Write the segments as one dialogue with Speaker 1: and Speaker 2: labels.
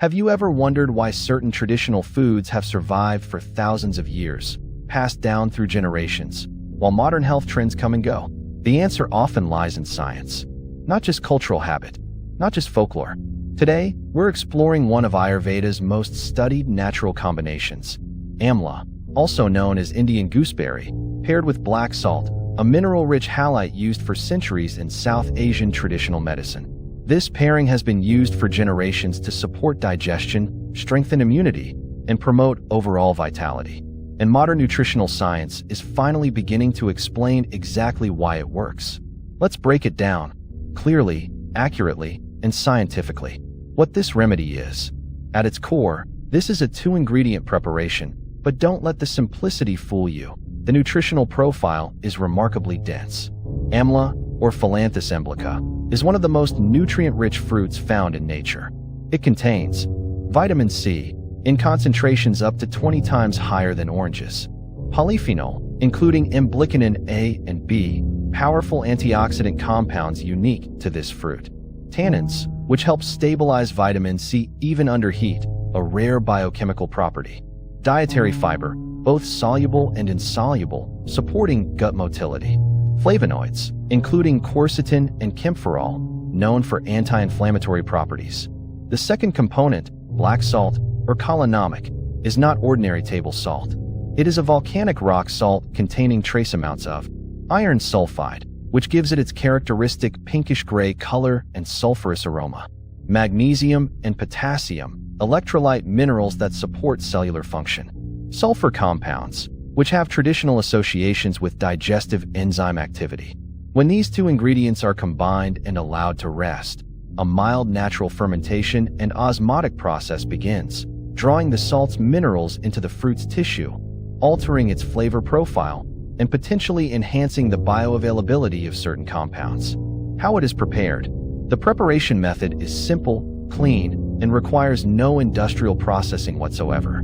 Speaker 1: Have you ever wondered why certain traditional foods have survived for thousands of years, passed down through generations, while modern health trends come and go? The answer often lies in science, not just cultural habit, not just folklore. Today, we're exploring one of Ayurveda's most studied natural combinations, Amla, also known as Indian gooseberry, paired with black salt, a mineral-rich halite used for centuries in South Asian traditional medicine. This pairing has been used for generations to support digestion, strengthen immunity, and promote overall vitality. And modern nutritional science is finally beginning to explain exactly why it works. Let's break it down, clearly, accurately, and scientifically. What this remedy is. At its core, this is a 2-ingredient preparation, but don't let the simplicity fool you. The nutritional profile is remarkably dense. Amla, or Phyllanthus emblica, is one of the most nutrient-rich fruits found in nature. It contains vitamin C, in concentrations up to 20 times higher than oranges. Polyphenol, including emblicanin A and B, powerful antioxidant compounds unique to this fruit. Tannins, which help stabilize vitamin C even under heat, a rare biochemical property. Dietary fiber, both soluble and insoluble, supporting gut motility. Flavonoids, including quercetin and kaempferol, known for anti-inflammatory properties. The second component, black salt, or Kala Namak, is not ordinary table salt. It is a volcanic rock salt containing trace amounts of iron sulfide, which gives it its characteristic pinkish-gray color and sulfurous aroma. Magnesium and potassium, electrolyte minerals that support cellular function. Sulfur compounds, which have traditional associations with digestive enzyme activity. When these two ingredients are combined and allowed to rest, a mild natural fermentation and osmotic process begins, drawing the salt's minerals into the fruit's tissue, altering its flavor profile, and potentially enhancing the bioavailability of certain compounds. How it is prepared. The preparation method is simple, clean, and requires no industrial processing whatsoever.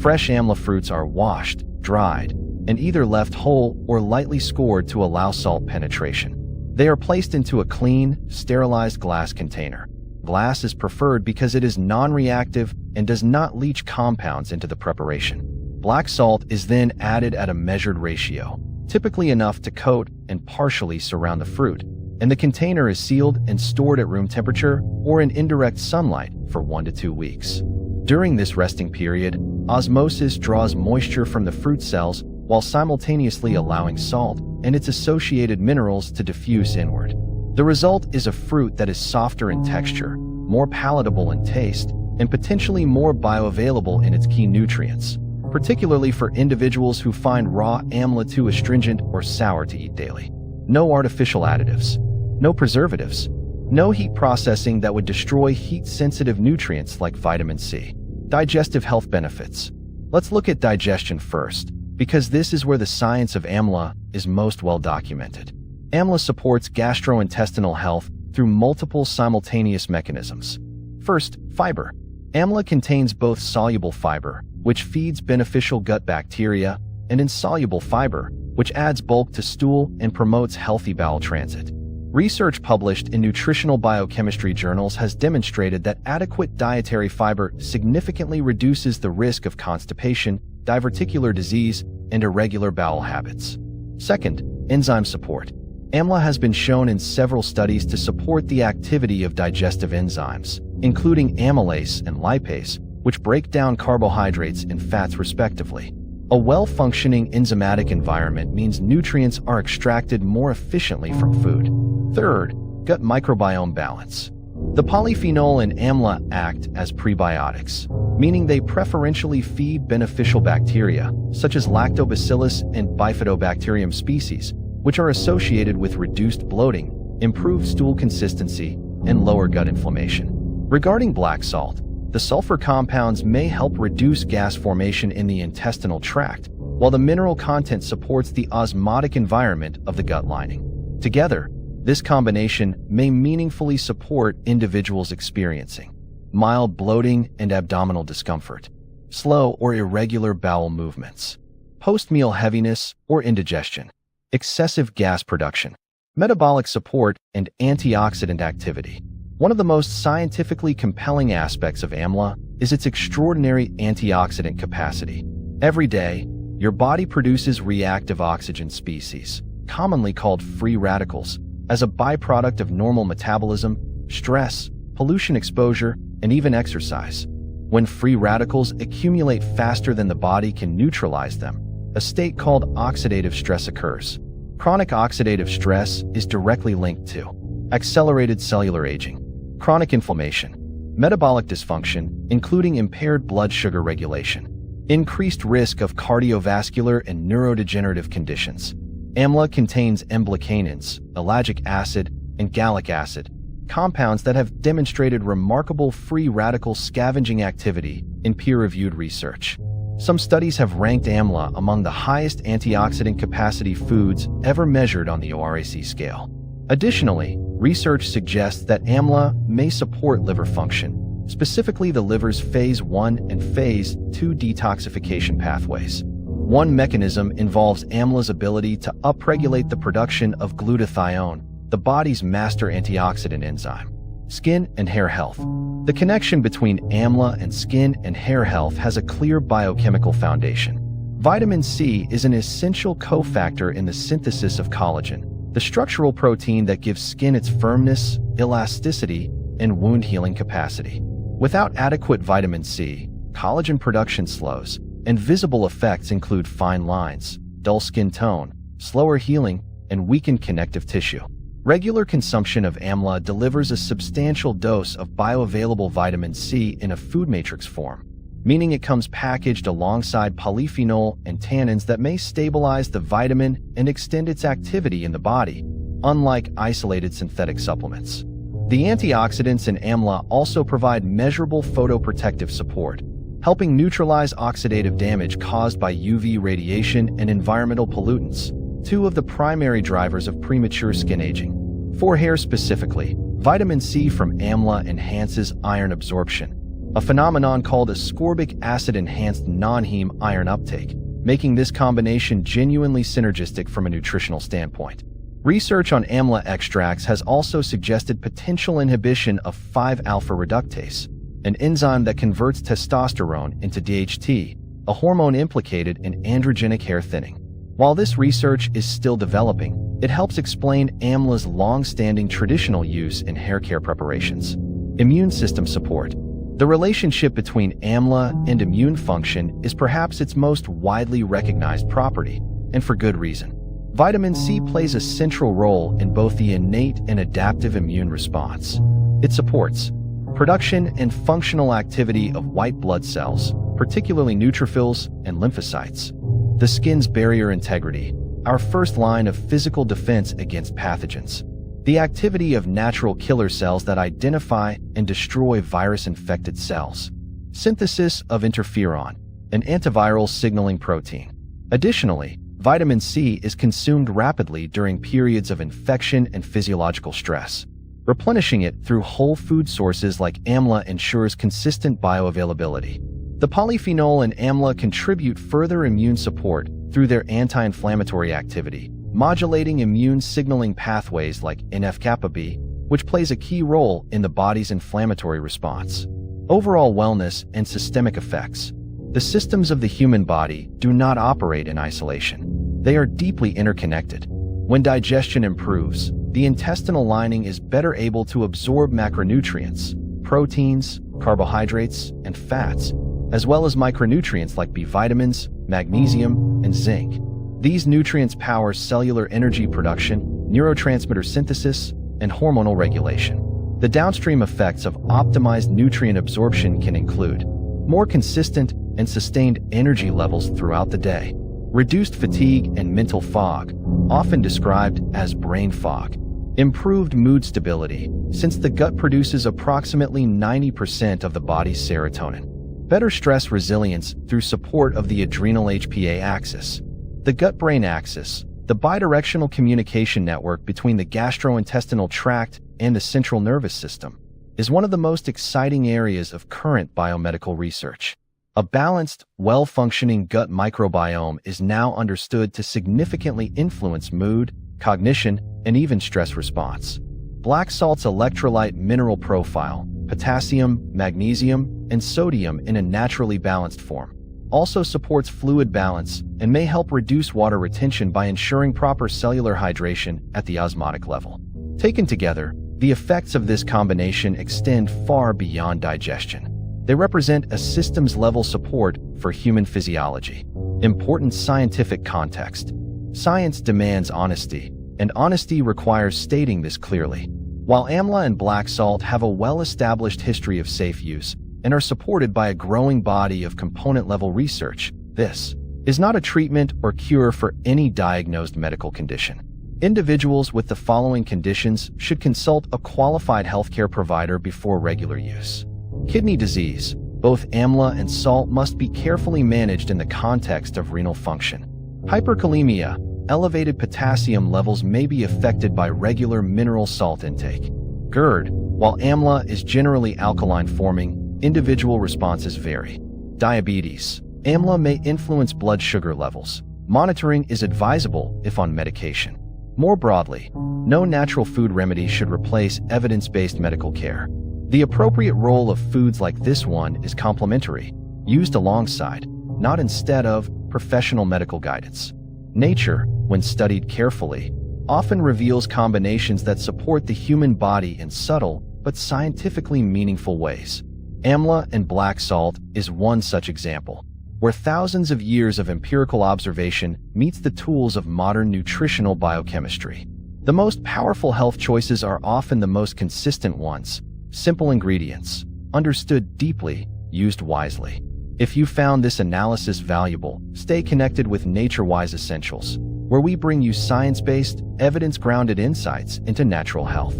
Speaker 1: Fresh amla fruits are washed, dried, and either left whole or lightly scored to allow salt penetration. They are placed into a clean, sterilized glass container. Glass is preferred because it is non-reactive and does not leach compounds into the preparation. Black salt is then added at a measured ratio, typically enough to coat and partially surround the fruit, and the container is sealed and stored at room temperature or in indirect sunlight for 1 to 2 weeks. During this resting period, osmosis draws moisture from the fruit cells while simultaneously allowing salt and its associated minerals to diffuse inward. The result is a fruit that is softer in texture, more palatable in taste, and potentially more bioavailable in its key nutrients, particularly for individuals who find raw amla too astringent or sour to eat daily. No artificial additives, no preservatives, no heat processing that would destroy heat-sensitive nutrients like vitamin C. Digestive health benefits. Let's look at digestion first, because this is where the science of amla is most well documented. Amla supports gastrointestinal health through multiple simultaneous mechanisms. First, fiber. Amla contains both soluble fiber, which feeds beneficial gut bacteria, and insoluble fiber, which adds bulk to stool and promotes healthy bowel transit. Research published in nutritional biochemistry journals has demonstrated that adequate dietary fiber significantly reduces the risk of constipation, diverticular disease, and irregular bowel habits. Second, enzyme support. Amla has been shown in several studies to support the activity of digestive enzymes, including amylase and lipase, which break down carbohydrates and fats respectively. A well-functioning enzymatic environment means nutrients are extracted more efficiently from food. Third, gut microbiome balance. The polyphenol in amla act as prebiotics, meaning they preferentially feed beneficial bacteria, such as lactobacillus and bifidobacterium species, which are associated with reduced bloating, improved stool consistency, and lower gut inflammation. Regarding black salt, the sulfur compounds may help reduce gas formation in the intestinal tract, while the mineral content supports the osmotic environment of the gut lining. Together, this combination may meaningfully support individuals experiencing mild bloating and abdominal discomfort, slow or irregular bowel movements, post-meal heaviness or indigestion, excessive gas production, metabolic support, and antioxidant activity. One of the most scientifically compelling aspects of Amla is its extraordinary antioxidant capacity. Every day, your body produces reactive oxygen species, commonly called free radicals, as a byproduct of normal metabolism, stress, pollution exposure, and even exercise. When free radicals accumulate faster than the body can neutralize them, a state called oxidative stress occurs. Chronic oxidative stress is directly linked to accelerated cellular aging, chronic inflammation, metabolic dysfunction, including impaired blood sugar regulation, increased risk of cardiovascular and neurodegenerative conditions. Amla contains emblicanins, ellagic acid, and gallic acid, compounds that have demonstrated remarkable free radical scavenging activity in peer-reviewed research. Some studies have ranked Amla among the highest antioxidant capacity foods ever measured on the ORAC scale. Additionally, research suggests that Amla may support liver function, specifically the liver's phase 1 and phase 2 detoxification pathways. One mechanism involves Amla's ability to upregulate the production of glutathione, the body's master antioxidant enzyme. Skin and hair health. The connection between Amla and skin and hair health has a clear biochemical foundation. Vitamin C is an essential cofactor in the synthesis of collagen, the structural protein that gives skin its firmness, elasticity, and wound healing capacity. Without adequate vitamin C, collagen production slows, and visible effects include fine lines, dull skin tone, slower healing, and weakened connective tissue. Regular consumption of Amla delivers a substantial dose of bioavailable vitamin C in a food matrix form, meaning it comes packaged alongside polyphenol and tannins that may stabilize the vitamin and extend its activity in the body, unlike isolated synthetic supplements. The antioxidants in Amla also provide measurable photoprotective support, helping neutralize oxidative damage caused by UV radiation and environmental pollutants, two of the primary drivers of premature skin aging. For hair specifically, vitamin C from Amla enhances iron absorption, a phenomenon called ascorbic acid-enhanced non-heme iron uptake, making this combination genuinely synergistic from a nutritional standpoint. Research on Amla extracts has also suggested potential inhibition of 5-alpha reductase, an enzyme that converts testosterone into DHT, a hormone implicated in androgenic hair thinning. While this research is still developing, it helps explain Amla's long-standing traditional use in hair care preparations. Immune system support. The relationship between Amla and immune function is perhaps its most widely recognized property, and for good reason. Vitamin C plays a central role in both the innate and adaptive immune response. It supports production and functional activity of white blood cells, particularly neutrophils and lymphocytes. The skin's barrier integrity, our first line of physical defense against pathogens. The activity of natural killer cells that identify and destroy virus-infected cells. Synthesis of interferon, an antiviral signaling protein. Additionally, vitamin C is consumed rapidly during periods of infection and physiological stress. Replenishing it through whole food sources like Amla ensures consistent bioavailability. The polyphenol in Amla contribute further immune support through their anti-inflammatory activity, modulating immune signaling pathways like NF-kappa B, which plays a key role in the body's inflammatory response. Overall wellness and systemic effects. The systems of the human body do not operate in isolation. They are deeply interconnected. When digestion improves, the intestinal lining is better able to absorb macronutrients, proteins, carbohydrates, and fats, as well as micronutrients like B vitamins, magnesium, and zinc. These nutrients power cellular energy production, neurotransmitter synthesis, and hormonal regulation. The downstream effects of optimized nutrient absorption can include more consistent and sustained energy levels throughout the day, reduced fatigue and mental fog, often described as brain fog, improved mood stability, since the gut produces approximately 90% of the body's serotonin, better stress resilience through support of the adrenal HPA axis. The gut-brain axis, the bidirectional communication network between the gastrointestinal tract and the central nervous system, is one of the most exciting areas of current biomedical research. A balanced, well-functioning gut microbiome is now understood to significantly influence mood, cognition, and even stress response. Black salt's electrolyte mineral profile, potassium, magnesium, and sodium in a naturally balanced form, also supports fluid balance and may help reduce water retention by ensuring proper cellular hydration at the osmotic level. Taken together, the effects of this combination extend far beyond digestion. They represent a systems-level support for human physiology. Important scientific context. Science demands honesty, and honesty requires stating this clearly. While Amla and black salt have a well-established history of safe use and are supported by a growing body of component-level research, this is not a treatment or cure for any diagnosed medical condition. Individuals with the following conditions should consult a qualified healthcare provider before regular use. Kidney disease. Both amla and salt must be carefully managed in the context of renal function. Hyperkalemia. Elevated potassium levels may be affected by regular mineral salt intake. GERD. While amla is generally alkaline-forming, individual responses vary. Diabetes. Amla may influence blood sugar levels. Monitoring is advisable if on medication. More broadly, no natural food remedy should replace evidence-based medical care. The appropriate role of foods like this one is complementary, used alongside, not instead of, professional medical guidance. Nature, when studied carefully, often reveals combinations that support the human body in subtle but scientifically meaningful ways. Amla and black salt is one such example, where thousands of years of empirical observation meets the tools of modern nutritional biochemistry. The most powerful health choices are often the most consistent ones. Simple ingredients, understood deeply, used wisely. If you found this analysis valuable, stay connected with NatureWise Essentials, where we bring you science-based, evidence-grounded insights into natural health.